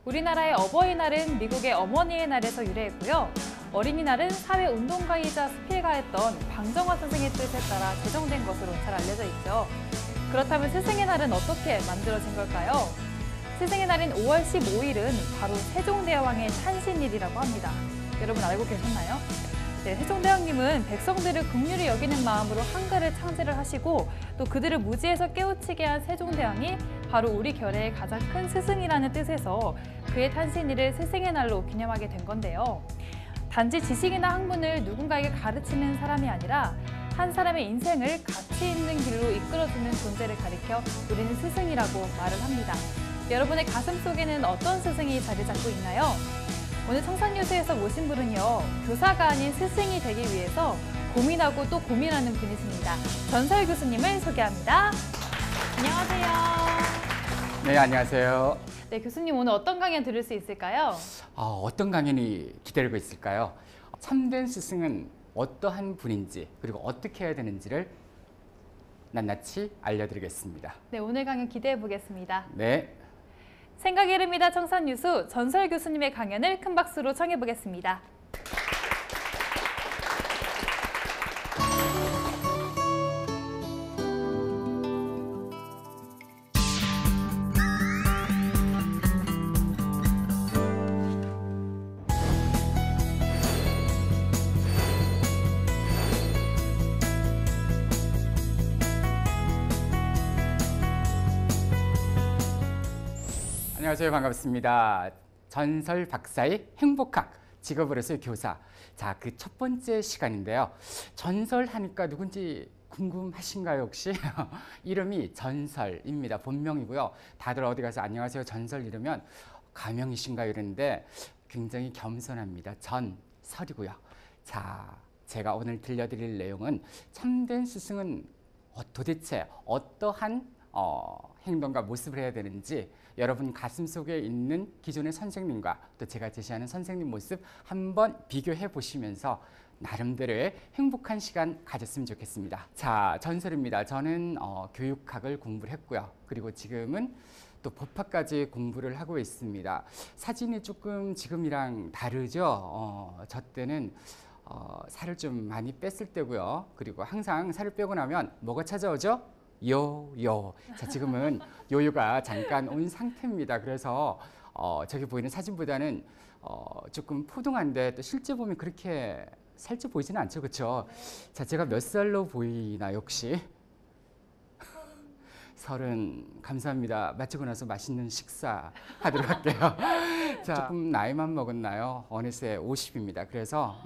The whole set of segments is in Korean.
우리나라의 어버이날은 미국의 어머니의 날에서 유래했고요. 어린이날은 사회운동가이자 수필가였던 방정화 선생의 뜻에 따라 제정된 것으로 잘 알려져 있죠. 그렇다면 스승의 날은 어떻게 만들어진 걸까요? 스승의 날인 5월 15일은 바로 세종대왕의 탄신일이라고 합니다. 여러분 알고 계셨나요? 네, 세종대왕님은 백성들을 긍휼히 여기는 마음으로 한글을 창제를 하시고 또 그들을 무지에서 깨우치게 한 세종대왕이 바로 우리 결의의 가장 큰 스승이라는 뜻에서 그의 탄신일을 스승의 날로 기념하게 된 건데요. 단지 지식이나 학문을 누군가에게 가르치는 사람이 아니라 한 사람의 인생을 가치 있는 길로 이끌어주는 존재를 가리켜 우리는 스승이라고 말을 합니다. 여러분의 가슴 속에는 어떤 스승이 자리 잡고 있나요? 오늘 청산뉴스에서 모신 분은요, 교사가 아닌 스승이 되기 위해서 고민하고 또 고민하는 분이십니다. 전설 교수님을 소개합니다. 안녕하세요. 네, 안녕하세요. 네, 교수님 오늘 어떤 강연 들을 수 있을까요? 어떤 강연이 기다리고 있을까요? 참된 스승은 어떠한 분인지 그리고 어떻게 해야 되는지를 낱낱이 알려드리겠습니다. 네, 오늘 강연 기대해 보겠습니다. 네. 생각이 흐릅니다. 청산뉴스 전설 교수님의 강연을 큰 박수로 청해 보겠습니다. 안녕하세요. 반갑습니다. 전설 박사의 행복학, 직업으로서의 교사. 자, 그 첫 번째 시간인데요. 전설 하니까 누군지 궁금하신가요, 혹시? 이름이 전설입니다. 본명이고요. 다들 어디 가서 안녕하세요, 전설 이러면 가명이신가요? 이러는데 굉장히 겸손합니다. 전설이고요. 자, 제가 오늘 들려드릴 내용은 참된 스승은 도대체 어떠한 행동과 모습을 해야 되는지 여러분 가슴 속에 있는 기존의 선생님과 또 제가 제시하는 선생님 모습 한번 비교해 보시면서 나름대로의 행복한 시간 가졌으면 좋겠습니다. 자, 전설입니다. 저는 교육학을 공부를 했고요. 그리고 지금은 또 법학까지 공부를 하고 있습니다. 사진이 조금 지금이랑 다르죠. 저 때는 살을 좀 많이 뺐을 때고요. 그리고 항상 살을 빼고 나면 뭐가 찾아오죠? 요요. 자, 지금은 요요가 잠깐 온 상태입니다. 그래서 저기 보이는 사진보다는 조금 포동한데 또 실제 보면 그렇게 살쪄 보이지는 않죠, 그렇죠? 자, 제가 몇 살로 보이나 혹시? 30. 감사합니다. 마치고 나서 맛있는 식사 하도록 할게요. 자, 조금 나이만 먹었나요? 어느새 50입니다. 그래서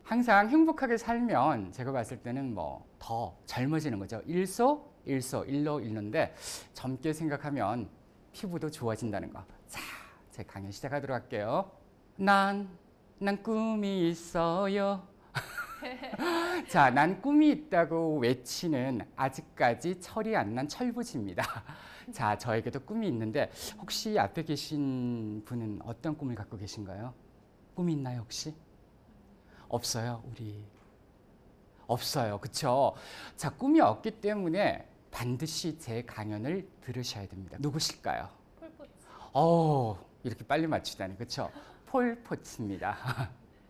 항상 행복하게 살면 제가 봤을 때는 뭐 더 젊어지는 거죠. 일로 일로인데 젊게 생각하면 피부도 좋아진다는 거. 자, 제 강연 시작하도록 할게요. 난 꿈이 있어요. 자, 난 꿈이 있다고 외치는 아직까지 철이 안 난 철부지입니다. 자, 저에게도 꿈이 있는데 혹시 앞에 계신 분은 어떤 꿈을 갖고 계신가요? 꿈이 있나요, 혹시? 없어요, 우리. 없어요, 그쵸? 자, 꿈이 없기 때문에 반드시 제 강연을 들으셔야 됩니다. 누구실까요? 폴포츠. 이렇게 빨리 맞추다니, 그쵸? 폴포츠입니다.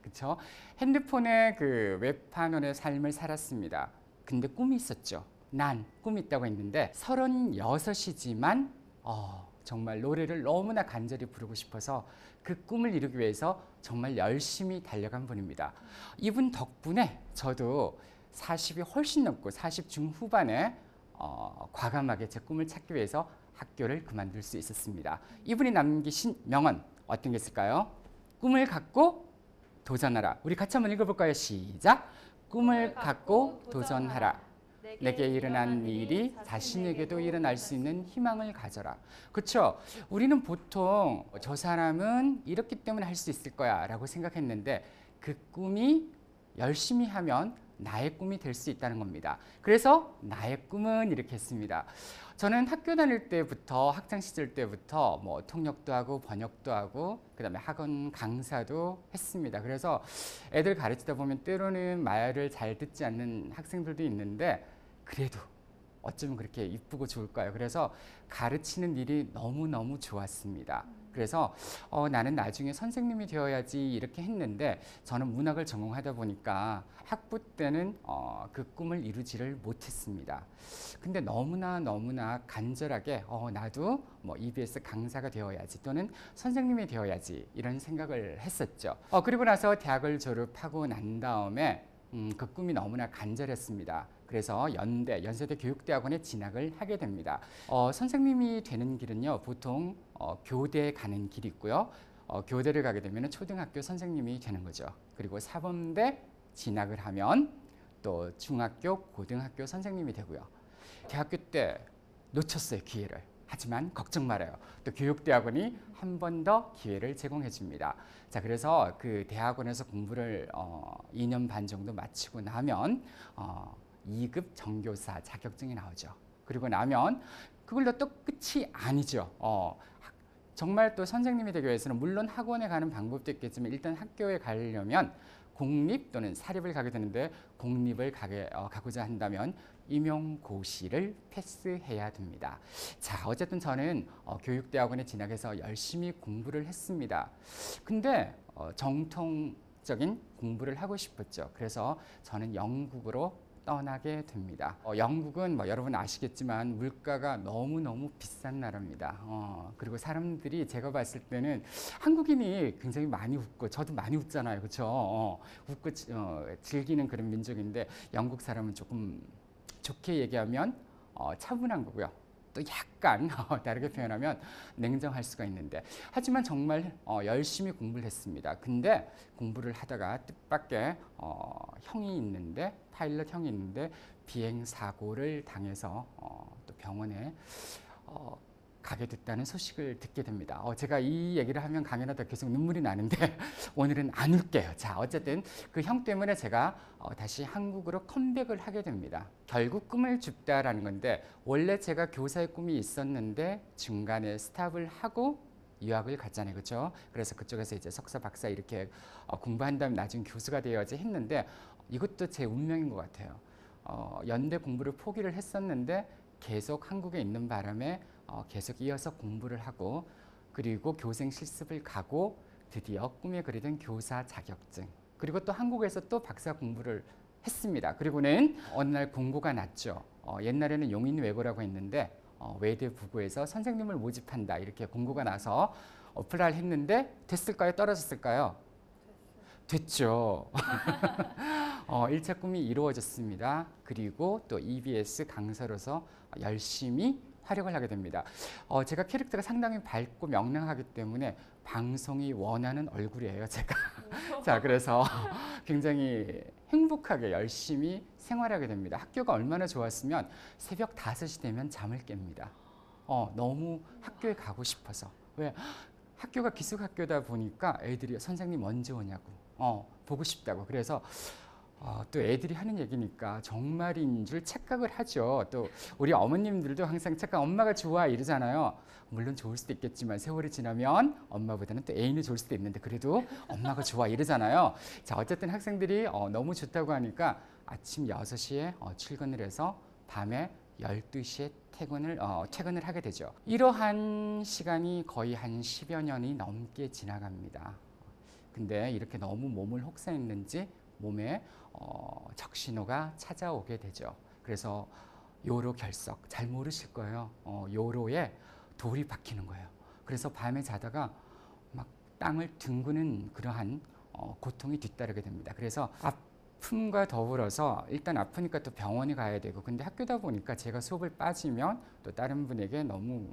그쵸? 핸드폰에 그 웹판원의 삶을 살았습니다. 근데 꿈이 있었죠. 난 꿈이 있다고 했는데 36이지만 정말 노래를 너무나 간절히 부르고 싶어서 그 꿈을 이루기 위해서 정말 열심히 달려간 분입니다. 이분 덕분에 저도 40이 훨씬 넘고 40 중후반에 과감하게 제 꿈을 찾기 위해서 학교를 그만둘 수 있었습니다. 이분이 남기신 명언 어떤 게 있을까요? 꿈을 갖고 도전하라. 우리 같이 한번 읽어볼까요? 시작! 꿈을 갖고 도전하라. 내게 일어난 일이 자신에게도 일어날 수 있는 희망을 가져라. 그렇죠? 우리는 보통 저 사람은 이렇기 때문에 할 수 있을 거야 라고 생각했는데 그 꿈이 열심히 하면 나의 꿈이 될 수 있다는 겁니다. 그래서 나의 꿈은 이렇게 했습니다. 저는 학교 다닐 때부터 학창 시절 때부터 뭐 통역도 하고 번역도 하고 그다음에 학원 강사도 했습니다. 그래서 애들 가르치다 보면 때로는 말을 잘 듣지 않는 학생들도 있는데 그래도 어쩌면 그렇게 이쁘고 좋을까요? 그래서 가르치는 일이 너무너무 좋았습니다. 그래서 나는 나중에 선생님이 되어야지 이렇게 했는데 저는 문학을 전공하다 보니까 학부 때는 그 꿈을 이루지를 못했습니다. 근데 너무나 간절하게 나도 뭐 EBS 강사가 되어야지 또는 선생님이 되어야지 이런 생각을 했었죠. 그리고 나서 대학을 졸업하고 난 다음에 그 꿈이 너무나 간절했습니다. 그래서 연세대 교육대학원에 진학을 하게 됩니다. 선생님이 되는 길은요, 보통 교대에 가는 길이 있고요. 교대를 가게 되면 초등학교 선생님이 되는 거죠. 그리고 사범대 진학을 하면 또 중학교, 고등학교 선생님이 되고요. 대학교 때 놓쳤어요, 기회를. 하지만 걱정 말아요. 또 교육대학원이 한 번 더 기회를 제공해 줍니다. 자, 그래서 그 대학원에서 공부를 2년 반 정도 마치고 나면 2급 정교사 자격증이 나오죠. 그리고 나면 그걸로 또 끝이 아니죠. 정말 또 선생님이 되기 위해서는 물론 학원에 가는 방법도 있겠지만 일단 학교에 가려면 공립 또는 사립을 가게 되는데 공립을 가고자 한다면 임용고시를 패스해야 됩니다. 자, 어쨌든 저는 교육대학원에 진학해서 열심히 공부를 했습니다. 근데 정통적인 공부를 하고 싶었죠. 그래서 저는 영국으로 떠나게 됩니다. 영국은 뭐 여러분 아시겠지만 물가가 너무너무 비싼 나라입니다. 그리고 사람들이 제가 봤을 때는 한국인이 굉장히 많이 웃고 저도 많이 웃잖아요. 그렇죠? 웃고 즐기는 그런 민족인데 영국 사람은 조금 좋게 얘기하면 차분한 거고요. 또 약간 다르게 표현하면 냉정할 수가 있는데 하지만 정말 열심히 공부를 했습니다. 근데 공부를 하다가 뜻밖의 형이 있는데 파일럿 형이 있는데 비행 사고를 당해서 또 병원에 가게 됐다는 소식을 듣게 됩니다. 제가 이 얘기를 하면 강연하다 계속 눈물이 나는데 오늘은 안 울게요. 자, 어쨌든 그 형 때문에 제가 다시 한국으로 컴백을 하게 됩니다. 결국 꿈을 줍다라는 건데 원래 제가 교사의 꿈이 있었는데 중간에 스탑을 하고 유학을 갔잖아요. 그렇죠? 그래서 그쪽에서 이제 석사, 박사 이렇게 공부한 다음에 나중에 교수가 되어야지 했는데 이것도 제 운명인 것 같아요. 연대 공부를 포기를 했었는데 계속 한국에 있는 바람에 계속 이어서 공부를 하고 그리고 교생 실습을 가고 드디어 꿈에 그리던 교사 자격증 그리고 또 한국에서 또 박사 공부를 했습니다. 그리고는 어느 날 공고가 났죠. 옛날에는 용인외고라고 했는데 외대부고에서 선생님을 모집한다 이렇게 공고가 나서 어플라이를 했는데 됐을까요? 떨어졌을까요? 됐죠. 1차 꿈이 이루어졌습니다. 그리고 또 EBS 강사로서 열심히 활약을 하게 됩니다. 제가 캐릭터가 상당히 밝고 명랑하기 때문에 방송이 원하는 얼굴이에요, 제가. 자, 그래서 굉장히 행복하게 열심히 생활하게 됩니다. 학교가 얼마나 좋았으면 새벽 5시 되면 잠을 깹니다. 너무 학교에 가고 싶어서. 왜? 학교가 기숙학교다 보니까 애들이 선생님 언제 오냐고 보고 싶다고. 그래서 또 애들이 하는 얘기니까 정말인 줄 착각을 하죠. 또 우리 어머님들도 항상 착각 엄마가 좋아 이러잖아요. 물론 좋을 수도 있겠지만 세월이 지나면 엄마보다는 또 애인이 좋을 수도 있는데 그래도 엄마가 좋아 이러잖아요. 자, 어쨌든 학생들이 너무 좋다고 하니까 아침 6시에 출근을 해서 밤에 12시에 퇴근을 하게 되죠. 이러한 시간이 거의 한 10여 년이 넘게 지나갑니다. 근데 이렇게 너무 몸을 혹사했는지 몸에 적신호가 찾아오게 되죠. 그래서 요로 결석, 잘 모르실 거예요. 요로에 돌이 박히는 거예요. 그래서 밤에 자다가 막 땅을 둥그는 그러한 고통이 뒤따르게 됩니다. 그래서 아픔과 더불어서 일단 아프니까 또 병원에 가야 되고 근데 학교다 보니까 제가 수업을 빠지면 또 다른 분에게 너무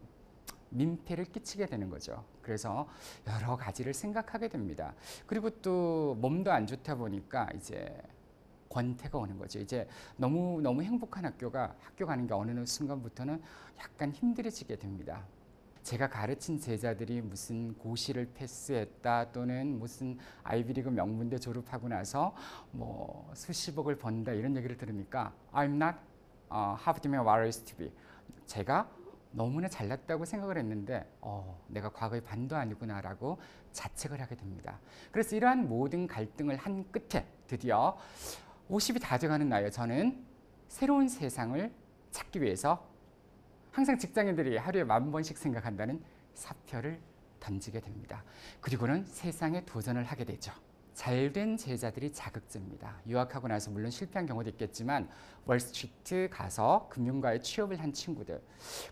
민폐를 끼치게 되는 거죠. 그래서 여러 가지를 생각하게 됩니다. 그리고 또 몸도 안 좋다 보니까 이제 권태가 오는 거죠. 이제 너무 행복한 학교 가는 게 어느 순간부터는 약간 힘들어지게 됩니다. 제가 가르친 제자들이 무슨 고시를 패스했다 또는 무슨 아이비리그 명문대 졸업하고 나서 뭐 수십억을 번다 이런 얘기를 들으니까 I'm not half the man what I used to be. 제가 너무나 잘났다고 생각을 했는데 내가 과거의 반도 아니구나라고 자책을 하게 됩니다. 그래서 이러한 모든 갈등을 한 끝에 드디어 50이 다 돼가는 나이에 저는 새로운 세상을 찾기 위해서 항상 직장인들이 하루에 10,000번씩 생각한다는 사표를 던지게 됩니다. 그리고는 세상에 도전을 하게 되죠. 잘된 제자들이 자극제입니다. 유학하고 나서 물론 실패한 경우도 있겠지만 월스트리트 가서 금융가에 취업을 한 친구들,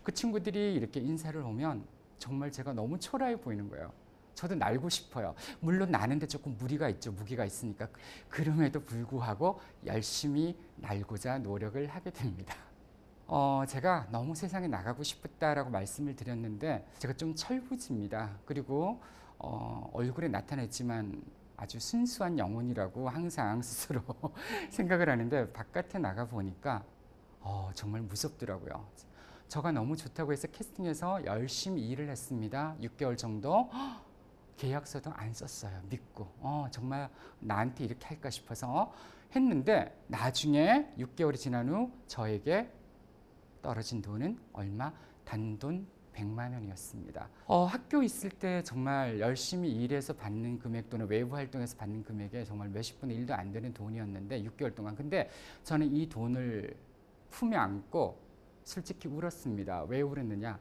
그 친구들이 이렇게 인사를 오면 정말 제가 너무 초라해 보이는 거예요. 저도 날고 싶어요. 물론 나는데 조금 무리가 있죠. 무기가 있으니까. 그럼에도 불구하고 열심히 날고자 노력을 하게 됩니다. 제가 너무 세상에 나가고 싶었다라고 말씀을 드렸는데 제가 좀 철부지입니다. 그리고 얼굴에 나타냈지만 아주 순수한 영혼이라고 항상 스스로 생각을 하는데 바깥에 나가 보니까 정말 무섭더라고요. 저가 너무 좋다고 해서 캐스팅해서 열심히 일을 했습니다. 6개월 정도. 계약서도 안 썼어요. 믿고 정말 나한테 이렇게 할까 싶어서 했는데 나중에 6개월이 지난 후 저에게 떨어진 돈은 얼마? 단돈 100만 원이었습니다. 학교 있을 때 정말 열심히 일해서 받는 금액 또는 외부 활동에서 받는 금액에 정말 몇십 분의 1도 안 되는 돈이었는데 6개월 동안. 근데 저는 이 돈을 품에 안고 솔직히 울었습니다. 왜 울었느냐?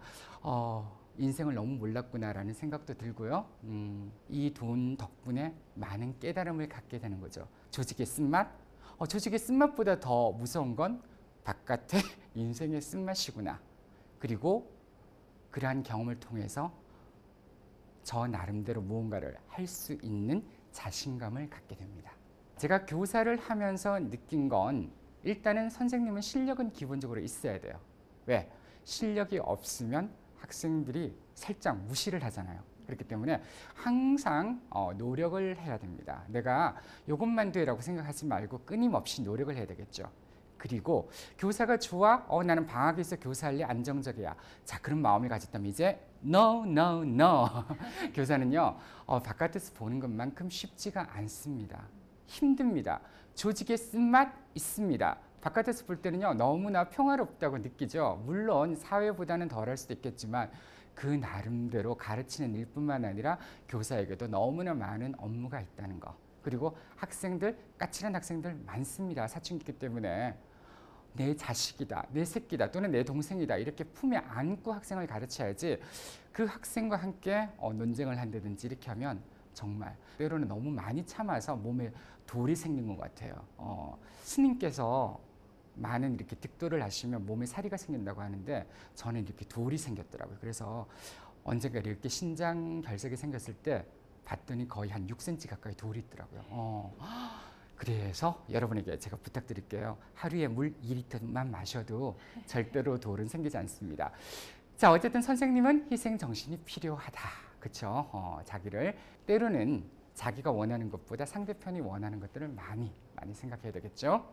인생을 너무 몰랐구나라는 생각도 들고요. 이 돈 덕분에 많은 깨달음을 갖게 되는 거죠. 조직의 쓴맛? 조직의 쓴맛보다 더 무서운 건 바깥의 인생의 쓴맛이구나. 그리고 그러한 경험을 통해서 저 나름대로 무언가를 할 수 있는 자신감을 갖게 됩니다. 제가 교사를 하면서 느낀 건 일단은 선생님은 실력은 기본적으로 있어야 돼요. 왜? 실력이 없으면 학생들이 살짝 무시를 하잖아요. 그렇기 때문에 항상 노력을 해야 됩니다. 내가 이것만 돼라고 생각하지 말고 끊임없이 노력을 해야 되겠죠. 그리고 교사가 좋아? 나는 방학에서 교사할래? 안정적이야. 자, 그런 마음을 가졌다면 이제 No, no, no. 교사는요, 바깥에서 보는 것만큼 쉽지가 않습니다. 힘듭니다. 조직의 쓴맛 있습니다. 바깥에서 볼 때는요, 너무나 평화롭다고 느끼죠. 물론 사회보다는 덜할 수도 있겠지만 그 나름대로 가르치는 일뿐만 아니라 교사에게도 너무나 많은 업무가 있다는 거. 그리고 학생들, 까칠한 학생들 많습니다. 사춘기이기 때문에 내 자식이다, 내 새끼다 또는 내 동생이다 이렇게 품에 안고 학생을 가르쳐야지 그 학생과 함께 논쟁을 한다든지 이렇게 하면 정말 때로는 너무 많이 참아서 몸에 돌이 생긴 것 같아요. 스님께서 많은 이렇게 득도를 하시면 몸에 사리가 생긴다고 하는데 저는 이렇게 돌이 생겼더라고요. 그래서 언젠가 이렇게 신장 결석이 생겼을 때 봤더니 거의 한 6cm 가까이 돌이 있더라고요. 그래서 여러분에게 제가 부탁드릴게요. 하루에 물 2리터만 마셔도 절대로 돌은 생기지 않습니다. 자, 어쨌든 선생님은 희생 정신이 필요하다. 그렇죠? 자기를 때로는 자기가 원하는 것보다 상대편이 원하는 것들을 많이 생각해야 되겠죠?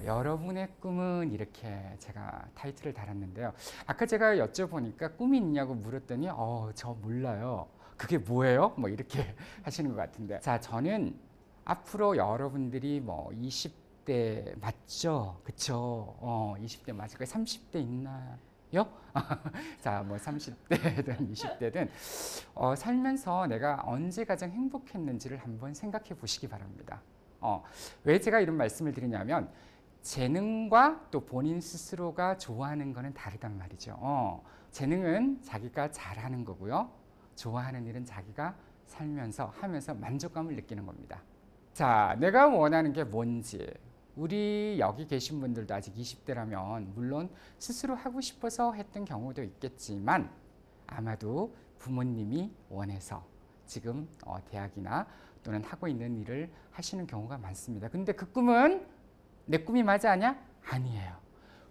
여러분의 꿈은 이렇게 제가 타이틀을 달았는데요. 아까 제가 여쭤보니까 꿈이 있냐고 물었더니 저 몰라요. 그게 뭐예요? 뭐 이렇게 하시는 것 같은데. 자, 저는 앞으로 여러분들이 뭐 20대 맞죠? 그쵸? 20대 맞을 거예요. 30대 있나요? 자, 뭐 30대든 20대든 살면서 내가 언제 가장 행복했는지를 한번 생각해 보시기 바랍니다. 왜 제가 이런 말씀을 드리냐면 재능과 또 본인 스스로가 좋아하는 거는 다르단 말이죠. 재능은 자기가 잘하는 거고요. 좋아하는 일은 자기가 살면서 하면서 만족감을 느끼는 겁니다. 자, 내가 원하는 게 뭔지 우리 여기 계신 분들도 아직 20대라면 물론 스스로 하고 싶어서 했던 경우도 있겠지만 아마도 부모님이 원해서 지금 대학이나 또는 하고 있는 일을 하시는 경우가 많습니다. 근데 그 꿈은 내 꿈이 맞아 아냐? 아니에요.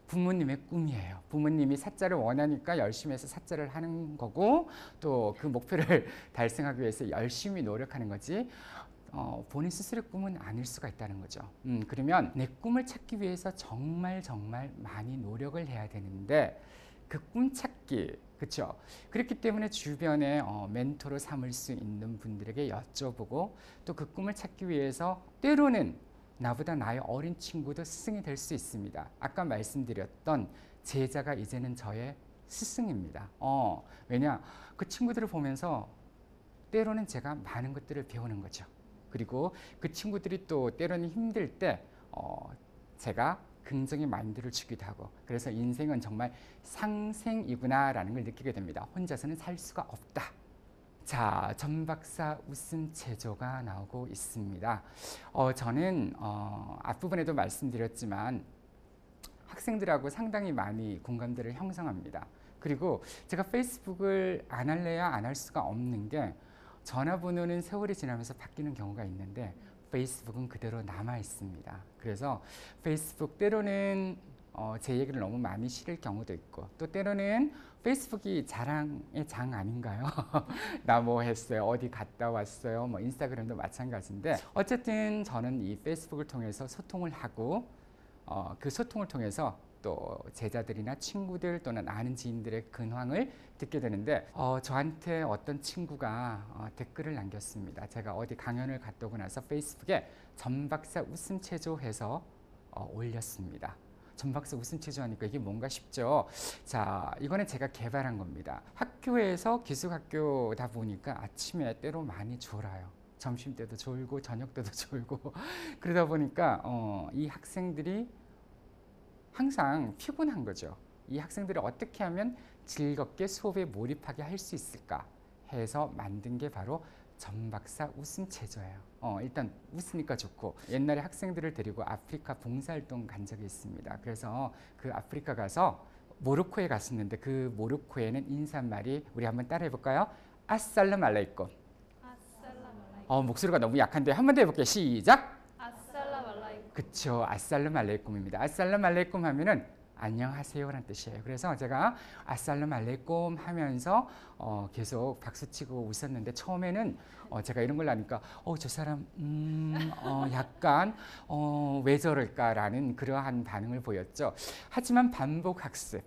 부모님의 꿈이에요. 부모님이 사자를 원하니까 열심히 해서 사자를 하는 거고 또 그 목표를 달성하기 위해서 열심히 노력하는 거지 본인 스스로의 꿈은 아닐 수가 있다는 거죠. 그러면 내 꿈을 찾기 위해서 정말 많이 노력을 해야 되는데 그 꿈 찾기, 그렇죠? 그렇기 때문에 주변에 멘토로 삼을 수 있는 분들에게 여쭤보고 또 그 꿈을 찾기 위해서 때로는 나보다 나이 어린 친구도 스승이 될 수 있습니다. 아까 말씀드렸던 제자가 이제는 저의 스승입니다. 왜냐? 그 친구들을 보면서 때로는 제가 많은 것들을 배우는 거죠. 그리고 그 친구들이 또 때로는 힘들 때 제가 긍정의 마인드를 주기도 하고, 그래서 인생은 정말 상생이구나라는 걸 느끼게 됩니다. 혼자서는 살 수가 없다. 자, 전 박사 웃음 체조가 나오고 있습니다. 저는 앞부분에도 말씀드렸지만 학생들하고 상당히 많이 공감대를 형성합니다. 그리고 제가 페이스북을 안 할래야 안 할 수가 없는 게, 전화번호는 세월이 지나면서 바뀌는 경우가 있는데 페이스북은 그대로 남아 있습니다. 그래서 페이스북 때로는 제 얘기를 너무 많이 실을 경우도 있고, 또 때로는 페이스북이 자랑의 장 아닌가요? 나 뭐 했어요, 어디 갔다 왔어요, 뭐 인스타그램도 마찬가지인데, 어쨌든 저는 이 페이스북을 통해서 소통을 하고, 그 소통을 통해서 또 제자들이나 친구들 또는 아는 지인들의 근황을 듣게 되는데, 저한테 어떤 친구가 댓글을 남겼습니다. 제가 어디 강연을 갔다 오고 나서 페이스북에 전 박사 웃음 체조해서 올렸습니다. 전 박사 웃음 체조하니까 이게 뭔가 싶죠. 자, 이거는 제가 개발한 겁니다. 학교에서 기숙학교다 보니까 아침에 때로 많이 졸아요. 점심 때도 졸고 저녁 때도 졸고 그러다 보니까 이 학생들이 항상 피곤한 거죠. 이 학생들을 어떻게 하면 즐겁게 수업에 몰입하게 할 수 있을까 해서 만든 게 바로 전 박사 웃음 체조예요. 일단 웃으니까 좋고, 옛날에 학생들을 데리고 아프리카 봉사활동 간 적이 있습니다. 그래서 그 아프리카 가서 모로코에 갔었는데, 그 모로코에는 인사말이 우리 한번 따라해 볼까요? 아살람 알라이쿰. 목소리가 너무 약한데 한 번 더 해볼게요. 시작. 아살람 알라이쿰. 그쵸, 아살람 알레이쿰입니다. 아살람 알레이쿰 하면은 안녕하세요라는 뜻이에요. 그래서 제가 아살람 알레이쿰 하면서 계속 박수치고 웃었는데, 처음에는 제가 이런 걸 하니까 저 사람 약간 왜 저럴까라는 그러한 반응을 보였죠. 하지만 반복 학습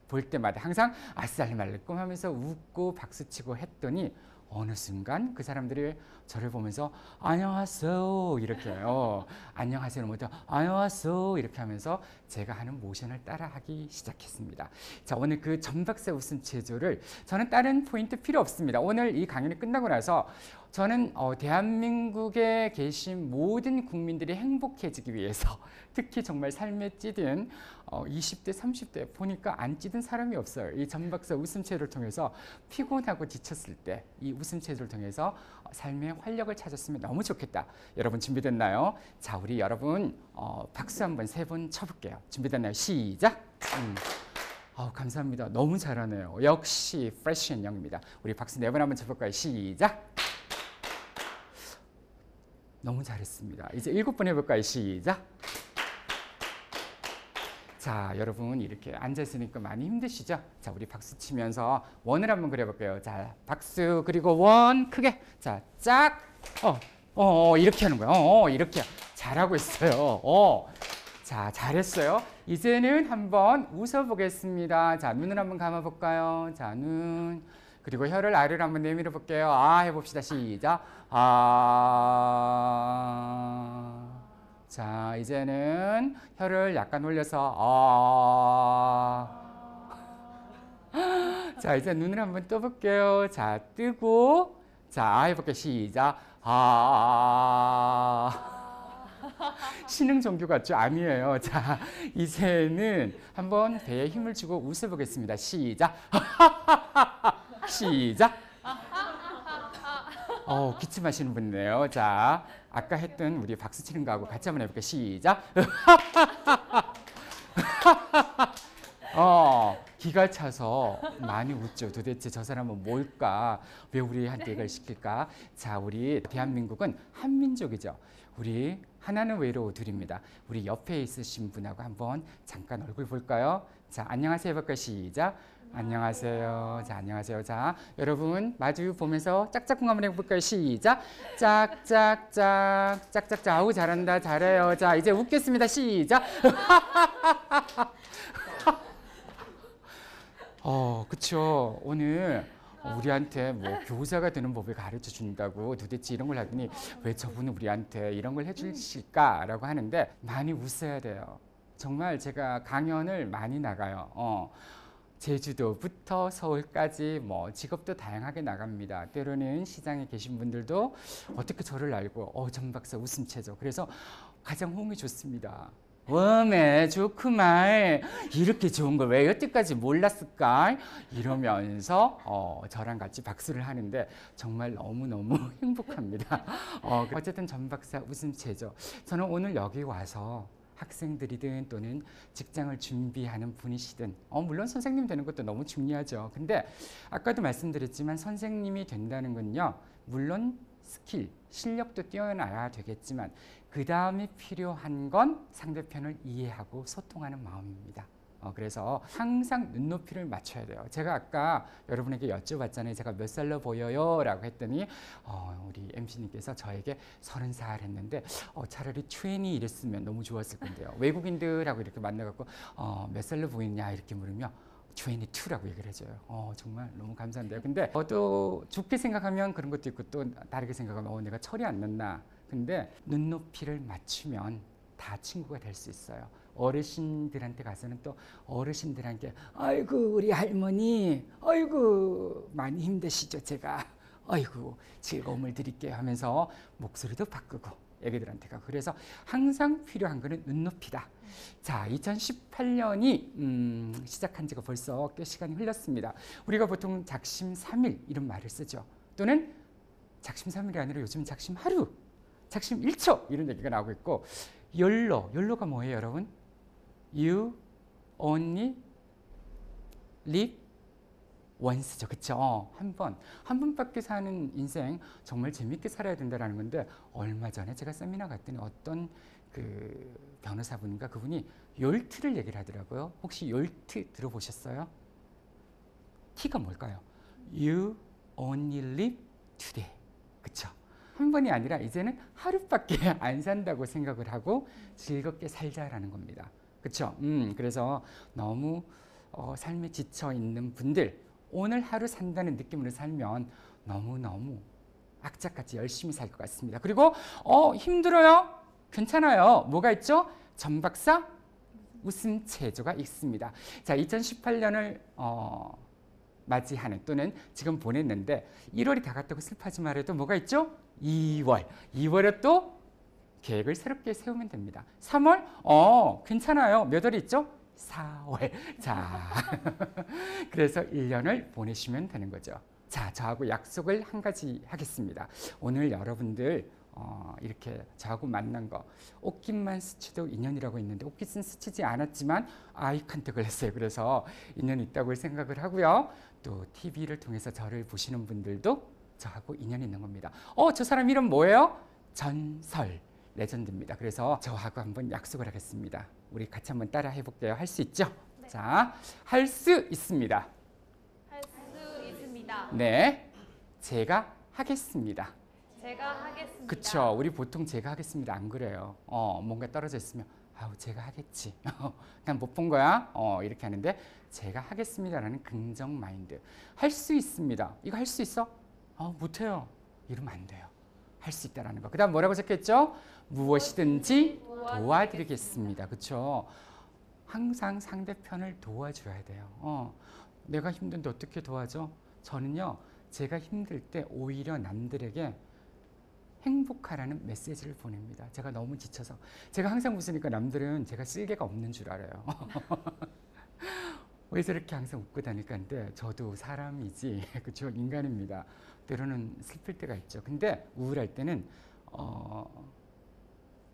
볼 때마다 항상 아살람 알레이쿰 하면서 웃고 박수치고 했더니, 어느 순간 그 사람들이 저를 보면서 안녕하세요 이렇게 해요. 안녕하세요는 못해 안녕하세요 이렇게 하면서 제가 하는 모션을 따라하기 시작했습니다. 자, 오늘 그 전 박사 웃음 체조를, 저는 다른 포인트 필요 없습니다. 오늘 이 강연이 끝나고 나서 저는 대한민국에 계신 모든 국민들이 행복해지기 위해서, 특히 정말 삶에 찌든 20대, 30대 보니까 안 찌든 사람이 없어요. 이 전 박사 웃음 체조를 통해서 피곤하고 지쳤을 때 이 웃음 체조를 통해서 삶의 활력을 찾았으면 너무 좋겠다. 여러분 준비됐나요? 자, 우리 여러분 박수 한번 3번 쳐볼게요. 준비됐나요? 시작. 감사합니다. 너무 잘하네요. 역시 프레시 앤 영입니다. 우리 박수 4번 한번 쳐볼까요? 시작. 너무 잘했습니다. 이제 7번 해볼까요? 시작. 자, 여러분 이렇게 앉아있으니까 많이 힘드시죠? 자, 우리 박수 치면서 원을 한번 그려볼게요. 자, 박수, 그리고 원 크게. 자, 짝. 이렇게 하는 거예요. 이렇게 잘하고 있어요. 자, 잘했어요. 이제는 한번 웃어보겠습니다. 자, 눈을 한번 감아볼까요? 자, 눈. 그리고 혀를 아래로 한번 내밀어 볼게요. 해봅시다. 시작. 자, 이제는 혀를 약간 올려서 자, 이제 눈을 한번 떠볼게요. 자, 뜨고, 자, 해볼게요. 시작. 신흥 종교 같죠? 아니에요. 자, 이제는 한번 배에 힘을 주고 웃어보겠습니다. 시작. 시작. 기침하시는 분이네요. 자, 아까 했던 우리 박수 치는 거하고 같이 한번 해볼게요. 시작. 기가 차서 많이 웃죠. 도대체 저 사람은 뭘까? 왜 우리한테 이걸 시킬까? 자, 우리 대한민국은 한민족이죠. 우리 하나는 외로워 둘입니다. 우리 옆에 있으신 분하고 한번 잠깐 얼굴 볼까요? 자, 안녕하세요 해볼까요? 시작. 안녕하세요. 자, 안녕하세요. 자, 여러분 마주 보면서 짝짝꿍 한번 해볼까요? 시작. 짝짝짝 짝짝짝. 아우 잘한다. 잘해요. 자, 이제 웃겠습니다. 시작. 그쵸. 오늘 우리한테 뭐 교사가 되는 법을 가르쳐 준다고 도대체 이런 걸 하더니 왜 저분은 우리한테 이런 걸 해주실까라고 하는데, 많이 웃어야 돼요. 정말 제가 강연을 많이 나가요. 제주도부터 서울까지 뭐 직업도 다양하게 나갑니다. 때로는 시장에 계신 분들도 어떻게 저를 알고 전 박사 웃음체죠. 그래서 가장 호응이 좋습니다. 웜에 좋구만. 이렇게 좋은 걸 왜 여태까지 몰랐을까? 이러면서 저랑 같이 박수를 하는데 정말 너무너무 행복합니다. 어쨌든 전 박사 웃음체죠. 저는 오늘 여기 와서 학생들이든 또는 직장을 준비하는 분이시든 물론 선생님 되는 것도 너무 중요하죠. 근데 아까도 말씀드렸지만 선생님이 된다는 건요. 물론 스킬, 실력도 뛰어나야 되겠지만 그 다음에 필요한 건 상대편을 이해하고 소통하는 마음입니다. 그래서 항상 눈높이를 맞춰야 돼요. 제가 아까 여러분에게 여쭤봤잖아요. 제가 몇 살로 보여요? 라고 했더니 우리 MC님께서 저에게 30살 했는데 차라리 20 이랬으면 너무 좋았을 건데요. 외국인들하고 이렇게 만나갖고 몇 살로 보이냐 이렇게 물으면 22라고 얘기를 해줘요. 정말 너무 감사한데요. 근데 또 좋게 생각하면 그런 것도 있고 또 다르게 생각하면 내가 철이 안 났나. 근데 눈높이를 맞추면 다 친구가 될 수 있어요. 어르신들한테 가서는 또 어르신들한테 아이고 우리 할머니 아이고 많이 힘드시죠 제가 아이고 즐거움을 드릴게요 하면서 목소리도 바꾸고 애기들한테 가고 그래서 항상 필요한 거는 눈높이다. 자 2018년이 시작한 지가 벌써 꽤 시간이 흘렀습니다. 우리가 보통 작심 3일 이런 말을 쓰죠. 또는 작심 3일이 아니라 요즘 작심 하루 작심 1초 이런 얘기가 나오고 있고 열로가 뭐예요 여러분? You only live once죠. 그쵸? 한 번밖에 사는 인생 정말 재밌게 살아야 된다는 건데 얼마 전에 제가 세미나 갔더니 어떤 그 변호사분인가 그분이 열트를 얘기를 하더라고요. 혹시 열트 들어보셨어요? T가 뭘까요? You only live today. 그쵸? 한 번이 아니라 이제는 하루밖에 안 산다고 생각을 하고 즐겁게 살자라는 겁니다. 그렇죠? 그래서 너무 삶에 지쳐 있는 분들 오늘 하루 산다는 느낌으로 살면 너무너무 악착같이 열심히 살 것 같습니다. 그리고 힘들어요? 괜찮아요. 뭐가 있죠? 전 박사 웃음체조가 있습니다. 자, 2018년을 맞이하는 또는 지금 보냈는데 1월이 다 갔다고 슬퍼하지 말아도 뭐가 있죠? 2월에 또 계획을 새롭게 세우면 됩니다. 3월 괜찮아요. 몇 월이 있죠? 4월. 자, 그래서 1년을 보내시면 되는 거죠. 자, 저하고 약속을 한 가지 하겠습니다. 오늘 여러분들 이렇게 저하고 만난 거 옷깃만 스치도 인연이라고 있는데 옷깃은 스치지 않았지만 아이 컨택을 했어요. 그래서 인연이 있다고 생각을 하고요. 또 TV를 통해서 저를 보시는 분들도 저하고 인연이 있는 겁니다. 저 사람 이름 뭐예요? 전설 레전드입니다. 그래서 저하고 한번 약속을 하겠습니다. 우리 같이 한번 따라 해볼게요. 할 수 있죠? 네. 자, 할 수 있습니다. 할 수 있습니다. 네, 제가 하겠습니다. 제가 하겠습니다. 그쵸. 우리 보통 제가 하겠습니다. 안 그래요. 뭔가 떨어져 있으면 아우 제가 하겠지. 난 못 본 거야. 이렇게 하는데 제가 하겠습니다라는 긍정 마인드. 할 수 있습니다. 이거 할 수 있어? 못해요. 이러면 안 돼요. 할 수 있다라는 거. 그 다음 뭐라고 적혔죠? 무엇이든지 도와드리겠습니다. 그쵸. 항상 상대편을 도와줘야 돼요. 내가 힘든데 어떻게 도와줘? 저는요. 제가 힘들 때 오히려 남들에게 행복하라는 메시지를 보냅니다. 제가 너무 지쳐서. 제가 항상 웃으니까 남들은 제가 쓸개가 없는 줄 알아요. 왜 저렇게 항상 웃고 다닐까 하는데 저도 사람이지, 그렇죠? 인간입니다. 때로는 슬플 때가 있죠. 근데 우울할 때는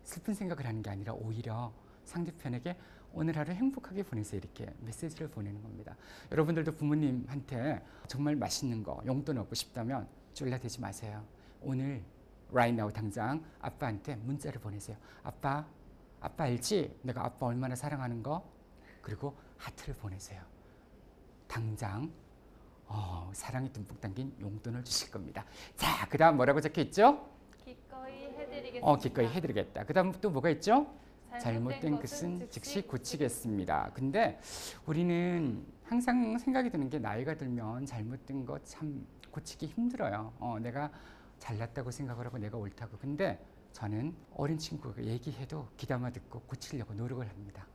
슬픈 생각을 하는 게 아니라 오히려 상대편에게 오늘 하루 행복하게 보내세요. 이렇게 메시지를 보내는 겁니다. 여러분들도 부모님한테 정말 맛있는 거 용돈 얻고 싶다면 쫄라대지 마세요. 오늘 right now 당장 아빠한테 문자를 보내세요. 아빠 알지? 내가 아빠 얼마나 사랑하는 거? 그리고 하트를 보내세요. 당장 사랑이 듬뿍 담긴 용돈을 주실 겁니다. 자, 그 다음 뭐라고 적혀 있죠? 기꺼이 해드리겠습니다. 기꺼이 해드리겠다. 그 다음 또 뭐가 있죠? 잘못된 것은 즉시 고치겠습니다. 근데 우리는 항상 생각이 드는 게 나이가 들면 잘못된 거 참 고치기 힘들어요. 내가 잘났다고 생각을 하고 내가 옳다고. 근데 저는 어린 친구가 얘기해도 귀담아 듣고 고치려고 노력을 합니다.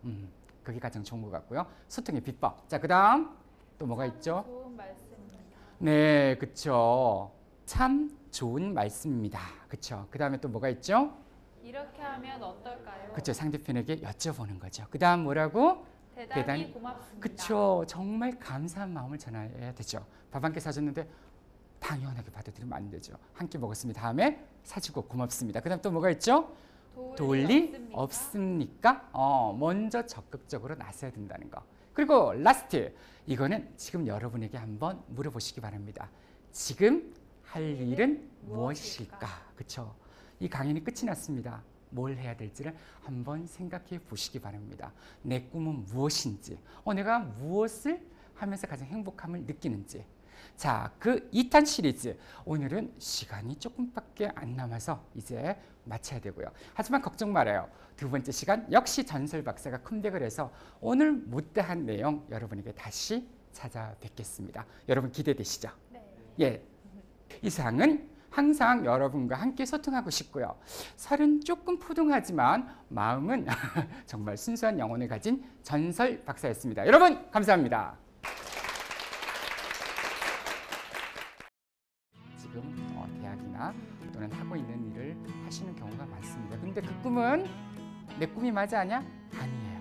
그게 가장 좋은 것 같고요. 소통의 비법. 자, 그 다음 또 뭐가 있죠? 좋은 말씀입니다. 네, 그쵸. 참 좋은 말씀입니다. 그쵸. 그 다음에 또 뭐가 있죠? 이렇게 하면 어떨까요? 그쵸. 상대편에게 여쭤보는 거죠. 그 다음 뭐라고? 대단히 고맙습니다. 그쵸. 정말 감사한 마음을 전해야 되죠. 밥 한 끼 사줬는데 당연하게 받아들이면 안 되죠. 한 끼 먹었습니다. 다음에 사주고 고맙습니다. 그 다음 또 뭐가 있죠? 도울 리 없습니까? 먼저 적극적으로 나서야 된다는 거. 그리고 라스트, 이거는 지금 여러분에게 한번 물어보시기 바랍니다. 지금 할 일은 무엇일까? 그쵸? 이 강연이 끝이 났습니다. 뭘 해야 될지를 한번 생각해 보시기 바랍니다. 내 꿈은 무엇인지, 내가 무엇을 하면서 가장 행복함을 느끼는지. 자, 그 2탄 시리즈 오늘은 시간이 조금밖에 안 남아서 이제 마쳐야 되고요. 하지만 걱정 말아요. 두 번째 시간 역시 전설 박사가 컴백을 해서 오늘 못다한 내용 여러분에게 다시 찾아뵙겠습니다. 여러분 기대되시죠? 네. 예, 이상은 항상 여러분과 함께 소통하고 싶고요. 살은 조금 푸둥하지만 마음은 정말 순수한 영혼을 가진 전설 박사였습니다. 여러분 감사합니다. 지금 대학이나 또는 하고 있는 일을 하시는 경우가 많습니다. 근데 그 꿈은 내 꿈이 맞아 아니야? 아니에요.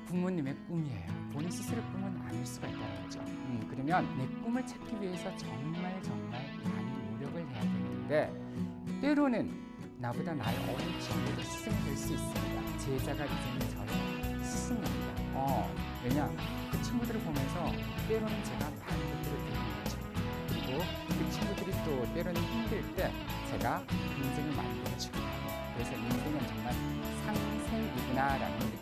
부모님의 꿈이에요. 본인 스스로의 꿈은 아닐 수가 있다는 거죠. 그러면 내 꿈을 찾기 위해서 정말 많이 노력을 해야 되는데 때로는 나보다 나이 어린 친구도 스승이 될 수 있습니다. 제자가 이제는 저의 스승입니다. 왜냐? 그 친구들을 보면서 때로는 제가 많은 것들을 배우는 거죠. 그리고 그 친구들이 또 때로는 힘들 때 제가 인생을 만들어주고 그래서 인생은 정말 상생이구나라는